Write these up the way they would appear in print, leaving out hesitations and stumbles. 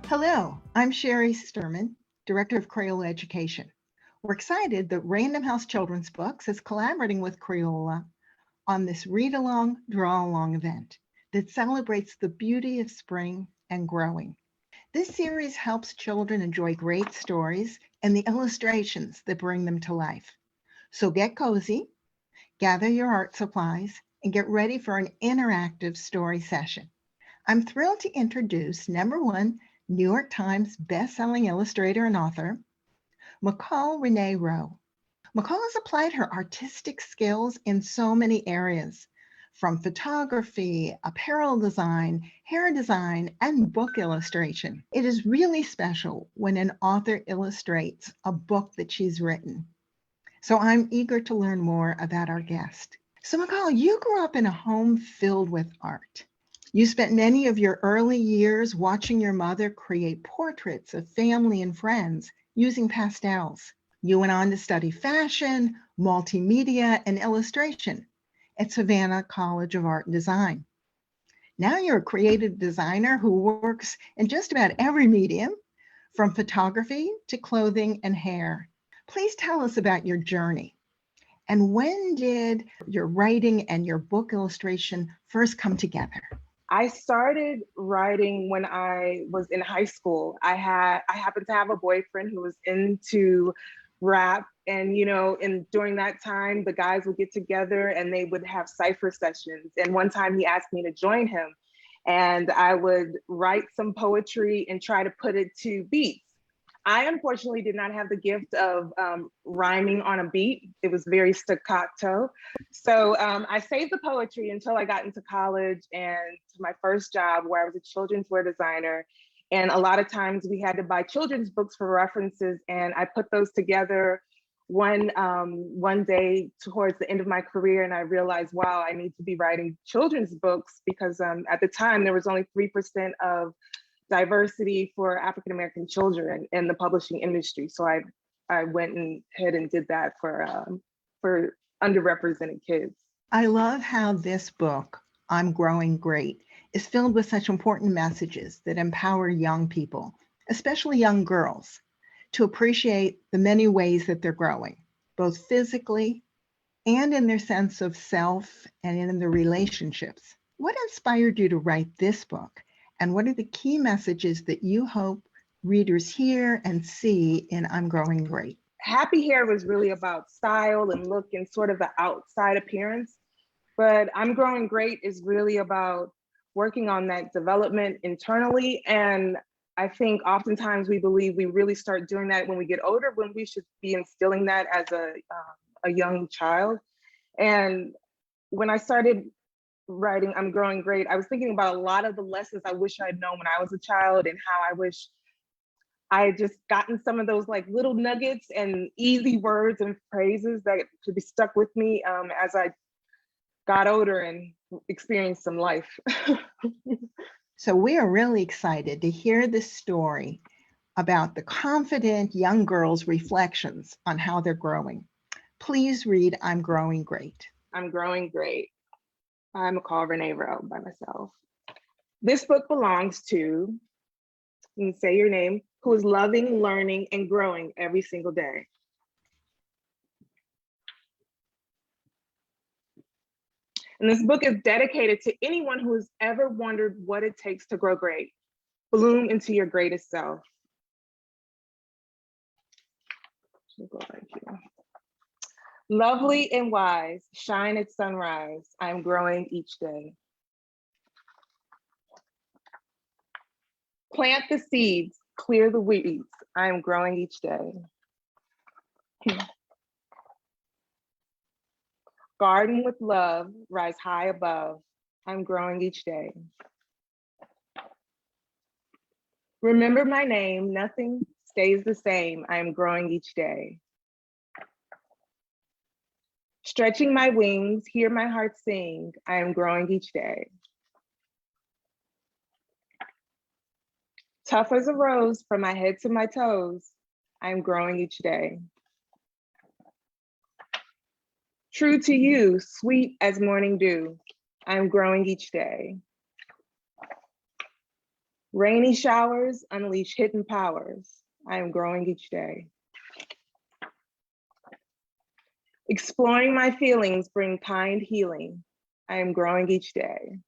Hello, I'm Sherry Sturman, Director of Crayola Education. We're excited that Random House Children's Books is collaborating with Crayola on this Read Along, Draw Along event that celebrates the beauty of spring and growing. This series helps children enjoy great stories and the illustrations that bring them to life. So get cozy, gather your art supplies, and get ready for an interactive story session. I'm thrilled to introduce #1 New York Times best-selling illustrator and author, McCall Renee Rowe. McCall has applied her artistic skills in so many areas, from photography, apparel design, hair design, and book illustration. It is really special when an author illustrates a book that she's written. So I'm eager to learn more about our guest. So McCall, you grew up in a home filled with art. You spent many of your early years watching your mother create portraits of family and friends using pastels. You went on to study fashion, multimedia, and illustration at Savannah College of Art and Design. Now you're a creative designer who works in just about every medium, from photography to clothing and hair. Please tell us about your journey. And when did your writing and your book illustration first come together? I started writing when I was in high school. I happened to have a boyfriend who was into rap, and during that time, the guys would get together and they would have cipher sessions. And one time he asked me to join him, and I would write some poetry and try to put it to beats. I unfortunately did not have the gift of rhyming on a beat. It was very staccato. So I saved the poetry until I got into college and to my first job, where I was a children's wear designer. And a lot of times we had to buy children's books for references, and I put those together one day towards the end of my career, and I realized, wow, I need to be writing children's books, because at the time there was only 3% of diversity for African-American children in the publishing industry. So I went ahead and did that for underrepresented kids. I love how this book, I'm Growing Great, is filled with such important messages that empower young people, especially young girls, to appreciate the many ways that they're growing, both physically and in their sense of self and in their relationships. What inspired you to write this book? And what are the key messages that you hope readers hear and see in I'm Growing Great? Happy Hair was really about style and look and sort of the outside appearance. But I'm Growing Great is really about working on that development internally. And I think oftentimes we believe we really start doing that when we get older, when we should be instilling that as a young child. And when I started writing I'm Growing Great, I was thinking about a lot of the lessons I wish I'd known when I was a child, and how I wish I had just gotten some of those like little nuggets and easy words and phrases that could be stuck with me as I got older and experienced some life. So we are really excited to hear this story about the confident young girl's reflections on how they're growing. Please read I'm Growing Great. I'm Growing Great by McCall Renee Rowe, by myself. This book belongs to, you can say your name, who is loving, learning, and growing every single day. And this book is dedicated to anyone who has ever wondered what it takes to grow great. Bloom into your greatest self. Go right here. Lovely and wise, shine at sunrise. I'm growing each day. Plant the seeds, clear the weeds. I am growing each day. Garden with love, rise high above. I'm growing each day. Remember my name, nothing stays the same. I am growing each day. Stretching my wings, hear my heart sing. I am growing each day. Tough as a rose from my head to my toes. I am growing each day. True to you, sweet as morning dew. I am growing each day. Rainy showers unleash hidden powers. I am growing each day. Exploring my feelings bring kind healing. I am growing each day.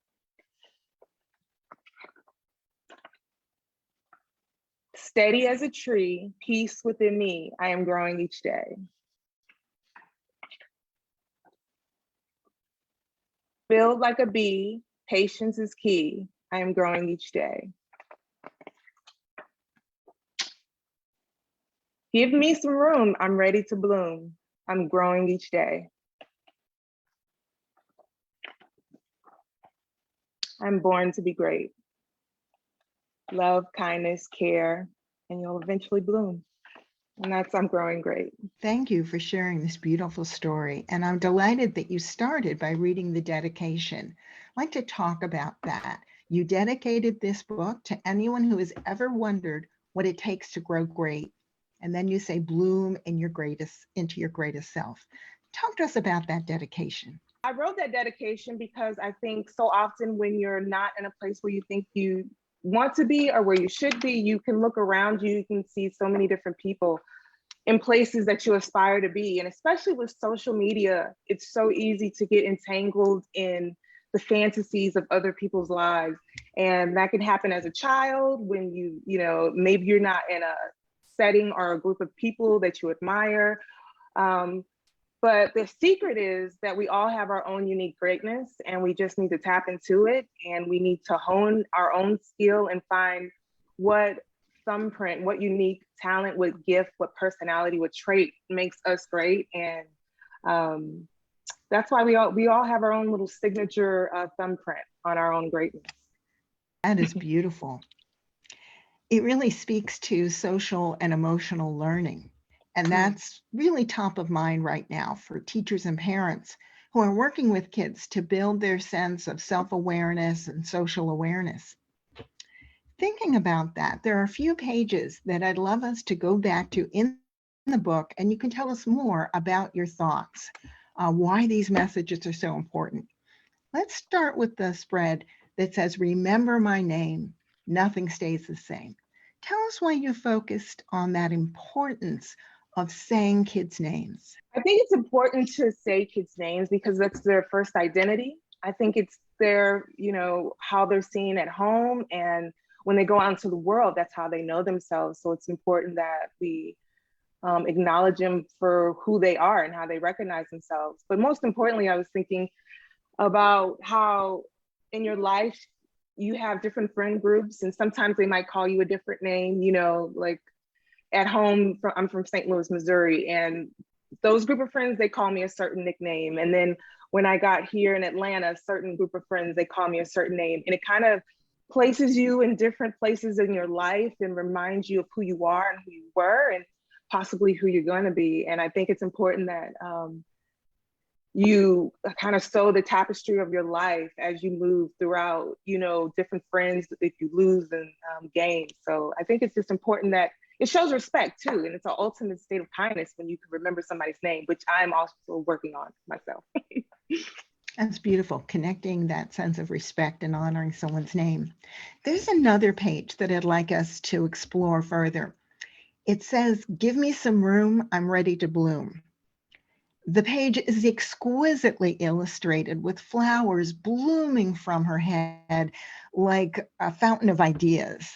Steady as a tree, peace within me. I am growing each day. Build like a bee, patience is key. I am growing each day. Give me some room, I'm ready to bloom. I'm growing each day. I'm born to be great. Love, kindness, care, and you'll eventually bloom. And that's I'm growing great. Thank you for sharing this beautiful story. And I'm delighted that you started by reading the dedication. I'd like to talk about that. You dedicated this book to anyone who has ever wondered what it takes to grow great. And then you say bloom in into your greatest self. Talk to us about that dedication. I wrote that dedication because I think so often when you're not in a place where you think you want to be or where you should be, you can look around you, you can see so many different people in places that you aspire to be. And especially with social media, it's so easy to get entangled in the fantasies of other people's lives. And that can happen as a child when maybe you're not in a setting or a group of people that you admire. But the secret is that we all have our own unique greatness and we just need to tap into it, and we need to hone our own skill and find what thumbprint, what unique talent, what gift, what personality, what trait makes us great. And that's why we all have our own little signature thumbprint on our own greatness. That is beautiful. It really speaks to social and emotional learning. And that's really top of mind right now for teachers and parents who are working with kids to build their sense of self-awareness and social awareness. Thinking about that, there are a few pages that I'd love us to go back to in the book, and you can tell us more about your thoughts, why these messages are so important. Let's start with the spread that says, remember my name, nothing stays the same. Tell us why you focused on that importance of saying kids' names. I think it's important to say kids' names because that's their first identity. I think it's their, how they're seen at home, and when they go out into the world, that's how they know themselves. So it's important that we acknowledge them for who they are and how they recognize themselves. But most importantly, I was thinking about how in your life, you have different friend groups, and sometimes they might call you a different name, like at home, I'm from St. Louis, Missouri, and those group of friends, they call me a certain nickname. And then when I got here in Atlanta, a certain group of friends, they call me a certain name. And it kind of places you in different places in your life and reminds you of who you are and who you were and possibly who you're going to be. And I think it's important that you kind of sew the tapestry of your life as you move throughout, different friends if you lose and gain. So I think it's just important that it shows respect too. And it's an ultimate state of kindness when you can remember somebody's name, which I'm also working on myself. That's beautiful, connecting that sense of respect and honoring someone's name. There's another page that I'd like us to explore further. It says, give me some room, I'm ready to bloom. The page is exquisitely illustrated with flowers blooming from her head like a fountain of ideas.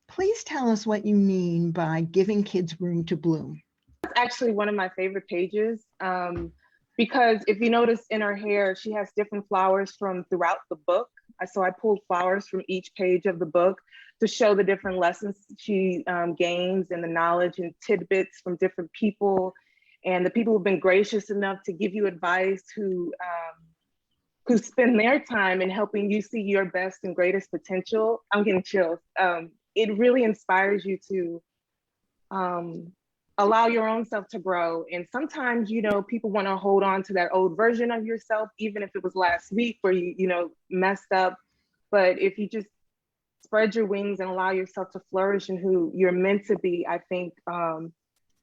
Please tell us what you mean by giving kids room to bloom. It's actually one of my favorite pages because if you notice in her hair, she has different flowers from throughout the book. So I pulled flowers from each page of the book to show the different lessons she gains and the knowledge and tidbits from different people. And the people who've been gracious enough to give you advice, who spend their time in helping you see your best and greatest potential. I'm getting chills. It really inspires you to allow your own self to grow. And sometimes, people want to hold on to that old version of yourself, even if it was last week where you messed up. But if you just spread your wings and allow yourself to flourish in who you're meant to be, I think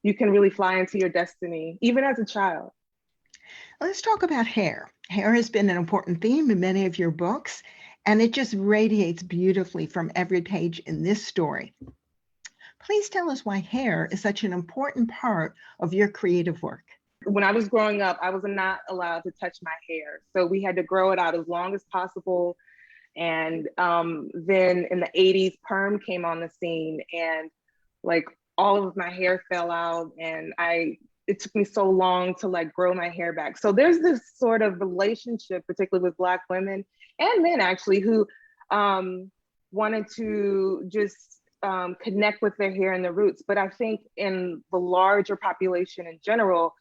you can really fly into your destiny, even as a child. Let's talk about hair. Hair has been an important theme in many of your books, and it just radiates beautifully from every page in this story. Please tell us why hair is such an important part of your creative work. When I was growing up, I was not allowed to touch my hair. So we had to grow it out as long as possible. And then in the 80s, perm came on the scene, and like all of my hair fell out, and it took me so long to like grow my hair back. So there's this sort of relationship, particularly with Black women and men actually, who wanted to just connect with their hair and their roots. But I think in the larger population in general,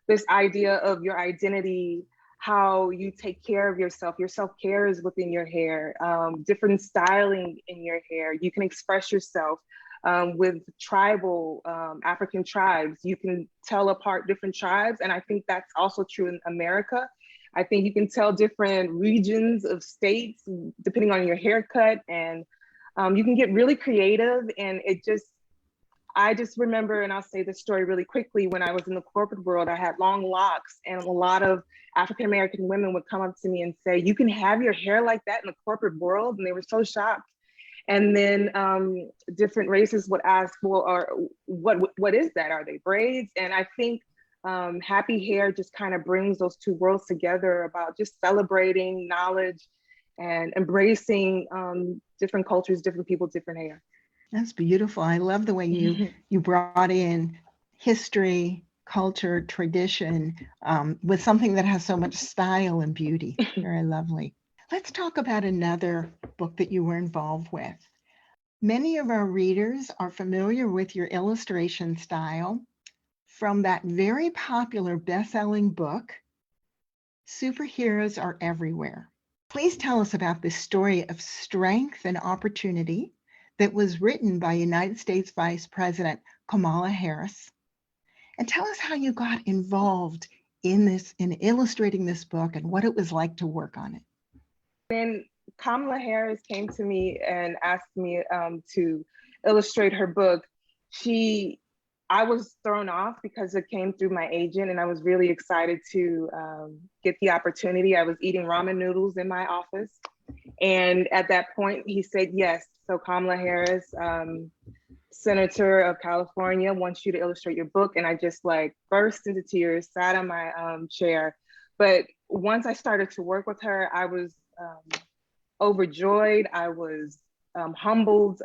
this idea of your identity, how you take care of yourself. Your self-care is within your hair, different styling in your hair. You can express yourself with tribal, African tribes. You can tell apart different tribes. And I think that's also true in America. I think you can tell different regions of states, depending on your haircut, and you can get really creative. And I just remember, and I'll say this story really quickly, when I was in the corporate world, I had long locks, and a lot of African-American women would come up to me and say, "You can have your hair like that in the corporate world?" And they were so shocked. And then different races would ask, well, what is that? Are they braids? And I think happy hair just kind of brings those two worlds together, about just celebrating knowledge and embracing different cultures, different people, different hair. That's beautiful. I love the way you brought in history, culture, tradition with something that has so much style and beauty. Very lovely. Let's talk about another book that you were involved with. Many of our readers are familiar with your illustration style from that very popular best-selling book, Superheroes Are Everywhere. Please tell us about this story of strength and opportunity that was written by United States Vice President Kamala Harris. And tell us how you got involved in illustrating this book and what it was like to work on it. When Kamala Harris came to me and asked me to illustrate her book, I was thrown off because it came through my agent, and I was really excited to get the opportunity. I was eating ramen noodles in my office, and at that point he said yes. So Kamala Harris, Senator of California, wants you to illustrate your book. And I just like burst into tears, sat on my chair. But once I started to work with her, I was overjoyed. I was humbled.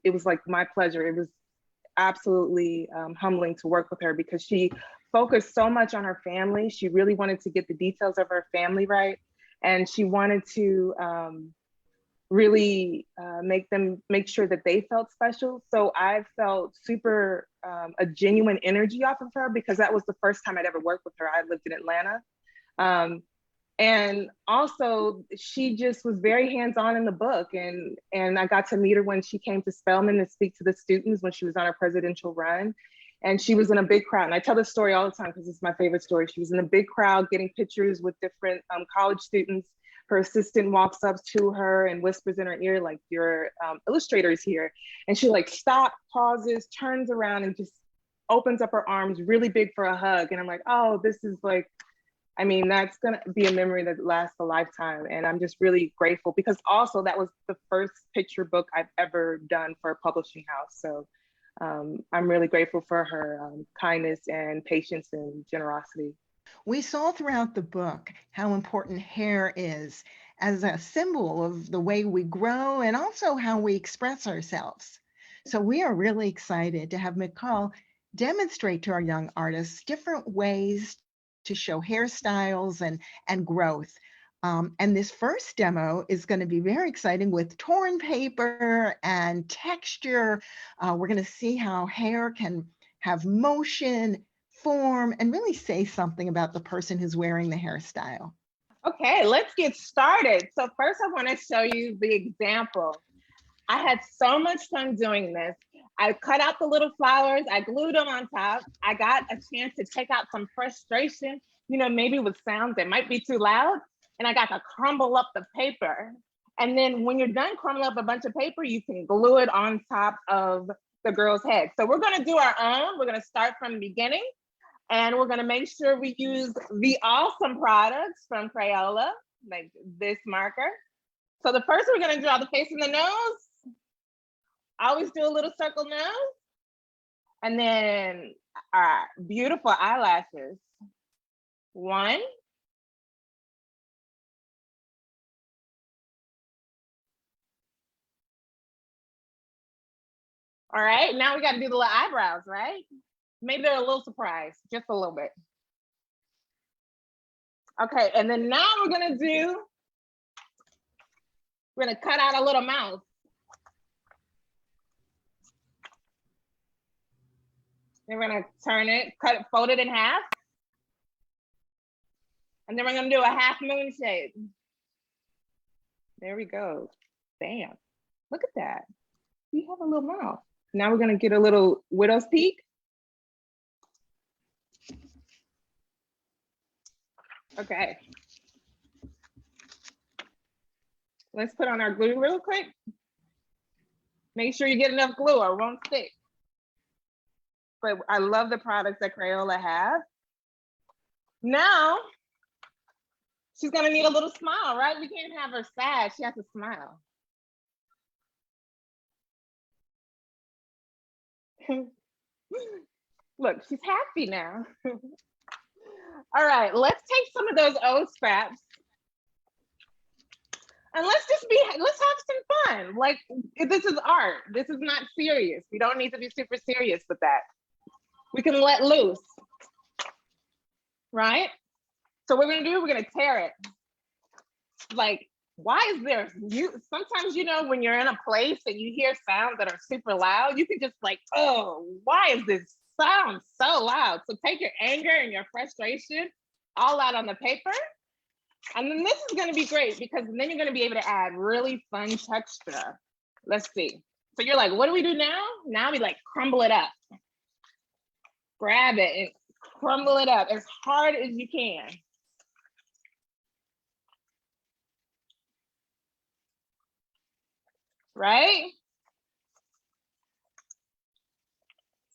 It was like my pleasure. It was absolutely humbling to work with her, because she focused so much on her family. She really wanted to get the details of her family right. And she wanted to really make sure that they felt special. So I felt super a genuine energy off of her, because that was the first time I'd ever worked with her. I lived in Atlanta. And also she just was very hands-on in the book. And I got to meet her when she came to Spelman to speak to the students when she was on her presidential run. And she was in a big crowd. And I tell this story all the time because it's my favorite story. She was in a big crowd getting pictures with different college students. Her assistant walks up to her and whispers in her ear, like, "Your illustrator is here." And she like stops, pauses, turns around, and just opens up her arms really big for a hug. And I'm like, oh, this is like, I mean, that's gonna be a memory that lasts a lifetime. And I'm just really grateful, because also that was the first picture book I've ever done for a publishing house. So I'm really grateful for her kindness and patience and generosity. We saw throughout the book how important hair is as a symbol of the way we grow and also how we express ourselves. So we are really excited to have McCall demonstrate to our young artists different ways to show hairstyles and growth. And this first demo is going to be very exciting with torn paper and texture. We're going to see how hair can have motion, form, and really say something about the person who's wearing the hairstyle. Okay, let's get started. So first I want to show you the example. I had so much fun doing this. I cut out the little flowers, I glued them on top. I got a chance to take out some frustration, maybe with sounds that might be too loud. And I got to crumble up the paper. And then when you're done crumbling up a bunch of paper, you can glue it on top of the girl's head. So we're gonna do our own. We're gonna start from the beginning. And we're gonna make sure we use the awesome products from Crayola, like this marker. So the first we're gonna draw the face and the nose. Always do a little circle nose. And then our beautiful eyelashes. 1. All right, now we got to do the little eyebrows, right? Maybe they're a little surprised, just a little bit. Okay, and then now we're gonna cut out a little mouth. Then we're gonna turn it, fold it in half. And then we're gonna do a half moon shape. There we go. Bam, look at that. We have a little mouth. Now we're gonna get a little widow's peak. Okay. Let's put on our glue real quick. Make sure you get enough glue or it won't stick. But I love the products that Crayola have. Now, she's gonna need a little smile, right? We can't have her sad, she has to smile. Look, she's happy now. All right, let's take some of those old scraps and let's have some fun. Like, this is art. This is not serious. We don't need to be super serious with that. We can let loose, right? So what we're gonna do, we're gonna tear it. Like, why is there, sometimes, you know, when you're in a place and you hear sounds that are super loud, you can just like, oh, why is this sound so loud? So take your anger and your frustration all out on the paper. And then this is gonna be great because then you're gonna be able to add really fun texture. Let's see. So you're like, what do we do now? Now we like crumble it up. Grab it and crumble it up as hard as you can. Right?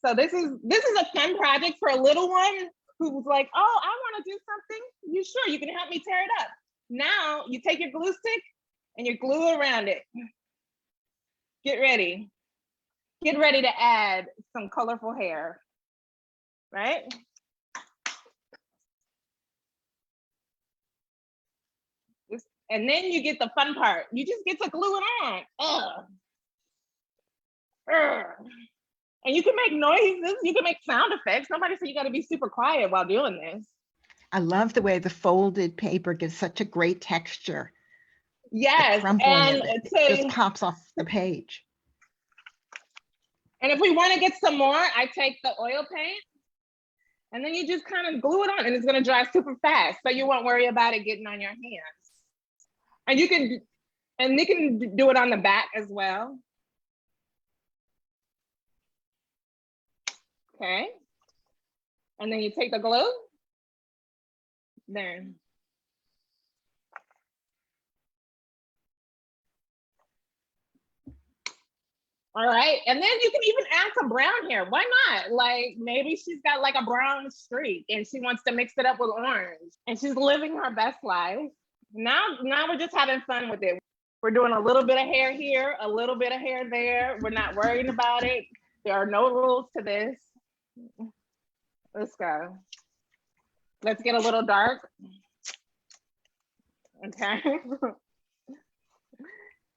So this is a fun project for a little one who's like, oh, I want to do something. You sure you can help me tear it up? Now you take your glue stick and you glue around it. Get ready. Get ready to add some colorful hair, right? And then you get the fun part. You just get to glue it on. Ugh. Ugh. And you can make noises, you can make sound effects. Nobody said you gotta be super quiet while doing this. I love the way the folded paper gives such a great texture. Yes, and it just pops off the page. And if we wanna get some more, I take the oil paint and then you just kind of glue it on and it's gonna dry super fast. So you won't worry about it getting on your hands. And you can do it on the back as well. Okay. And then you take the glue. There. All right. And then you can even add some brown hair. Why not? Like maybe she's got like a brown streak and she wants to mix it up with orange and she's living her best life. Now we're just having fun with it. We're doing a little bit of hair here, a little bit of hair there. We're not worrying about it. There are no rules to this. Let's go. Let's get a little dark. Okay.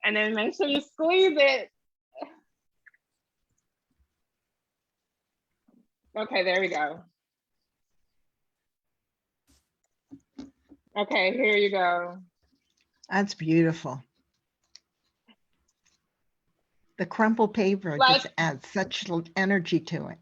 And then make sure you squeeze it. Okay, there we go. Okay, here you go. That's beautiful. The crumpled paper just adds such energy to it.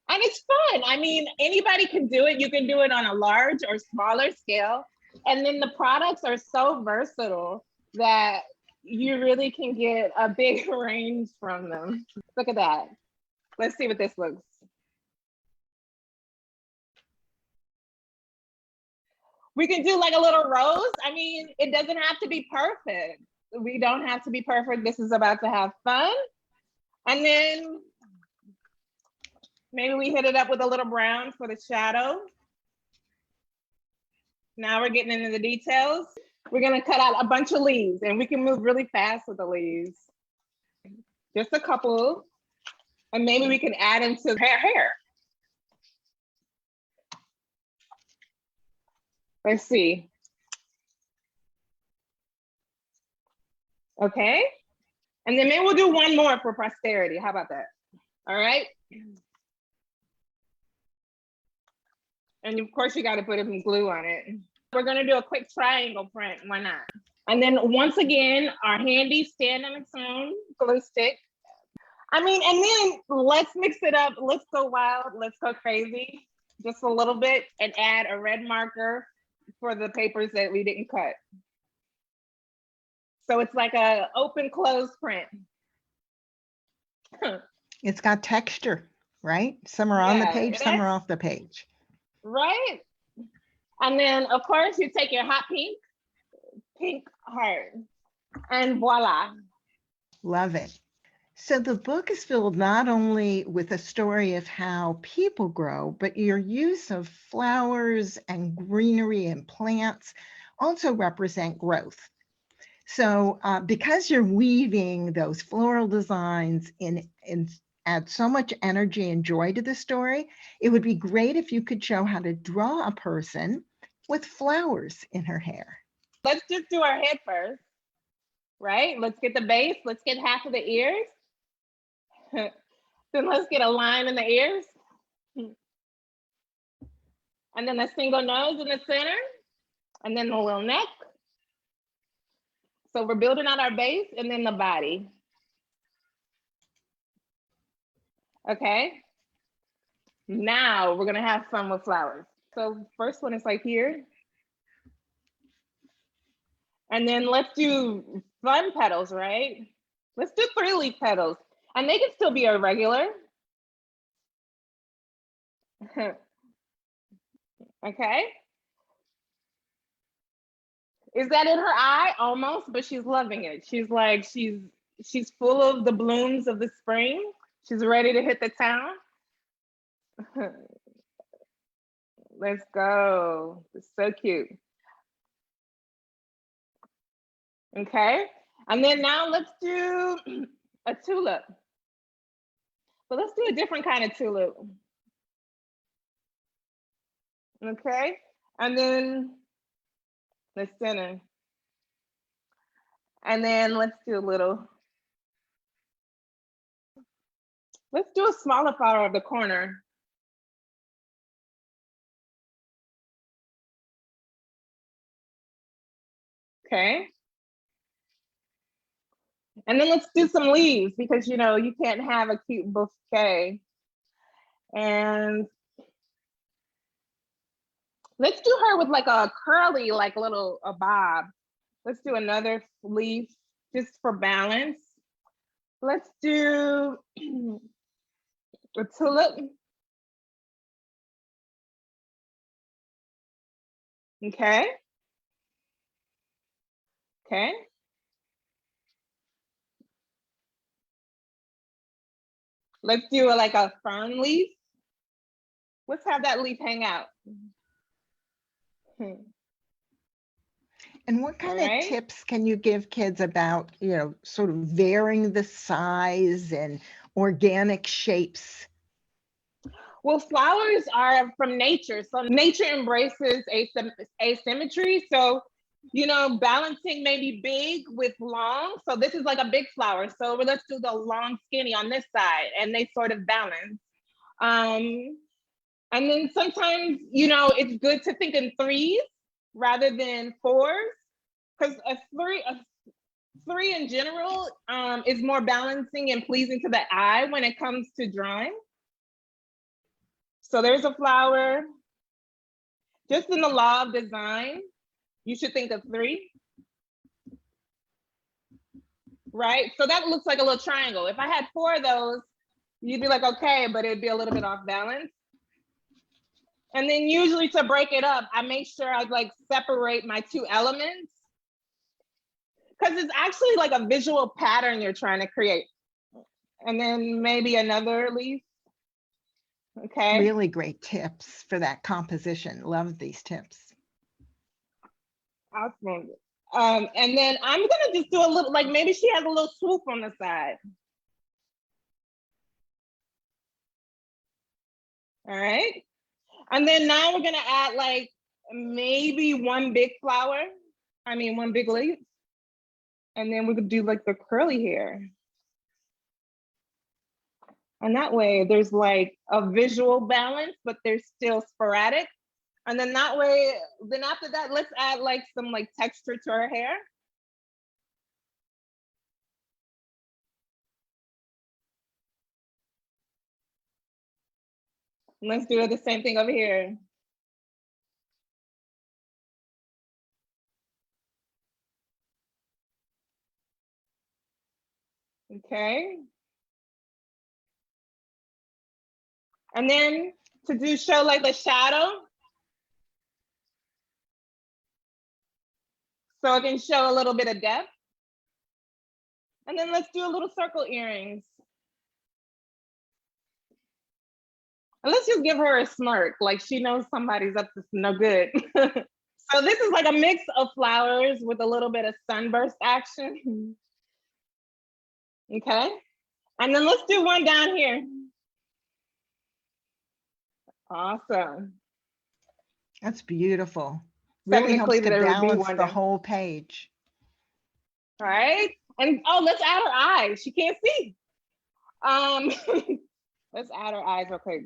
And it's fun. I mean, anybody can do it. You can do it on a large or smaller scale. And then the products are so versatile that you really can get a big range from them. Look at that. Let's see what this looks. We can do like a little rose. I mean, it doesn't have to be perfect. We don't have to be perfect. This is about to have fun. And then maybe we hit it up with a little brown for the shadow. Now we're getting into the details. We're gonna cut out a bunch of leaves, and we can move really fast with the leaves. Just a couple, and maybe we can add them to her hair. Let's see. Okay, and then maybe we'll do one more for posterity. How about that? All right. And of course you got to put some glue on it. We're gonna do a quick triangle print, why not? And then once again, our handy stand on its own glue stick. I mean, and then let's mix it up. Let's go wild, let's go crazy, just a little bit, and add a red marker for the papers that we didn't cut. So it's like a open close print. It's got texture, right? Some are on the page, some are off the page. Right? And then of course you take your hot pink heart, and voila. Love it. So the book is filled not only with a story of how people grow, but your use of flowers and greenery and plants also represent growth. So because you're weaving those floral designs in add so much energy and joy to the story, it would be great if you could show how to draw a person with flowers in her hair. Let's just do our head first, right? Let's get the base, let's get half of the ears. Then let's get a line in the ears. And then a single nose in the center, and then the little neck. So we're building out our base, and then the body. Okay, now we're gonna have fun with flowers. So first one is like here. And then let's do fun petals, right? Let's do 3-leaf petals. And they can still be irregular. Okay. Is that in her eye? Almost, but she's loving it. She's like, she's full of the blooms of the spring. She's ready to hit the town. Let's go. It's so cute. Okay. And then now let's do a tulip. But let's do a different kind of tulip. Okay. And then the center. And then let's do a little. Let's do a smaller flower of the corner. Okay. And then let's do some leaves, because you know you can't have a cute bouquet. And let's do her with like a curly, like little a bob. Let's do another leaf just for balance. Let's do a tulip. Okay. Okay. Let's do like a fern leaf. Let's have that leaf hang out. And what kind of tips can you give kids about, you know, sort of varying the size and organic shapes? Well, flowers are from nature. So nature embraces asymmetry. So, you know, balancing maybe big with long. So this is like a big flower. So let's do the long skinny on this side, and they sort of balance. And then sometimes, you know, it's good to think in 3s rather than 4s, because a three in general is more balancing and pleasing to the eye when it comes to drawing. So there's a flower. Just in the law of design, you should think of 3. Right? So that looks like a little triangle. If I had 4 of those, you'd be like, okay, but it'd be a little bit off balance. And then usually to break it up, I make sure I like separate my 2 elements, because it's actually like a visual pattern you're trying to create. And then maybe another leaf. Okay. Really great tips for that composition. Love these tips. Awesome. And then I'm gonna just do a little, like maybe she has a little swoop on the side. All right. And then now we're gonna add like maybe one big flower. One big leaf. And then we could do like the curly hair. And that way there's like a visual balance, but there's still sporadic. And then that way, then after that, let's add like some like texture to her hair. And let's do the same thing over here. Okay. And then to show like the shadow. So it can show a little bit of depth. And then let's do a little circle earrings. And let's just give her a smirk, like she knows somebody's up to no good. So this is like a mix of flowers with a little bit of sunburst action. Okay. And then let's do one down here. Awesome. That's beautiful. Really helps to balance the whole page. All right. And oh, let's add her eyes. She can't see. Let's add her eyes real quick.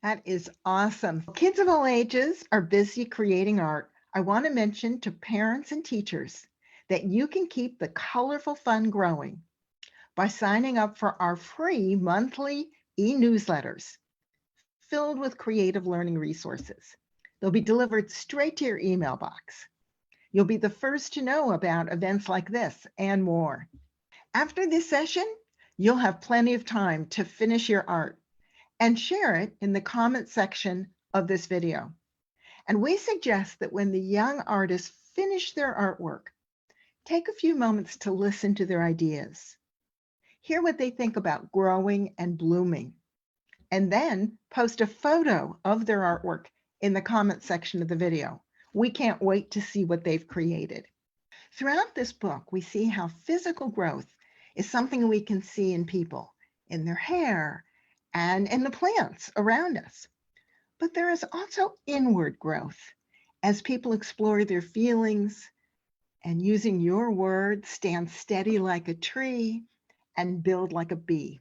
That is awesome. Kids of all ages are busy creating art. I want to mention to parents and teachers that you can keep the colorful fun growing by signing up for our free monthly e-newsletters filled with creative learning resources. They'll be delivered straight to your email box. You'll be the first to know about events like this and more. After this session, you'll have plenty of time to finish your art and share it in the comment section of this video. And we suggest that when the young artists finish their artwork, take a few moments to listen to their ideas. Hear what they think about growing and blooming, and then post a photo of their artwork in the comment section of the video. We can't wait to see what they've created. Throughout this book, we see how physical growth is something we can see in people, in their hair, and in the plants around us. But there is also inward growth as people explore their feelings and, using your word, stand steady like a tree and build like a bee.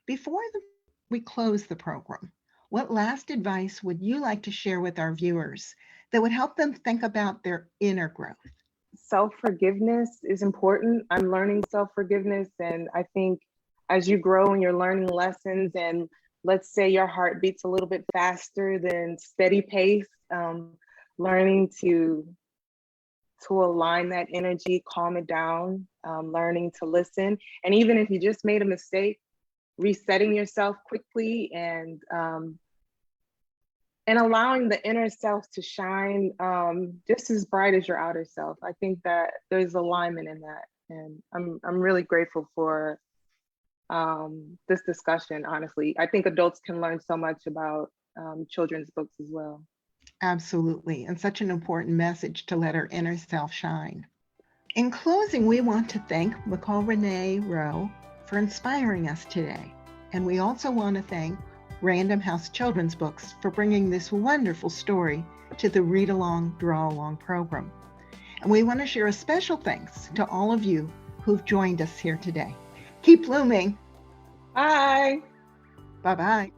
Before we close the program, what last advice would you like to share with our viewers that would help them think about their inner growth? Self-forgiveness is important. I'm learning self-forgiveness, and I think as you grow and you're learning lessons, and let's say your heart beats a little bit faster than steady pace, learning to align that energy, calm it down, learning to listen. And even if you just made a mistake, resetting yourself quickly and allowing the inner self to shine just as bright as your outer self. I think that there's alignment in that. And I'm really grateful for this discussion, honestly. I think adults can learn so much about children's books as well. Absolutely, and such an important message to let our inner self shine. In closing, we want to thank McCall Renee Rowe for inspiring us today. And we also want to thank Random House Children's Books for bringing this wonderful story to the Read Along, Draw Along program. And we want to share a special thanks to all of you who've joined us here today. Keep blooming. Bye. Bye-bye.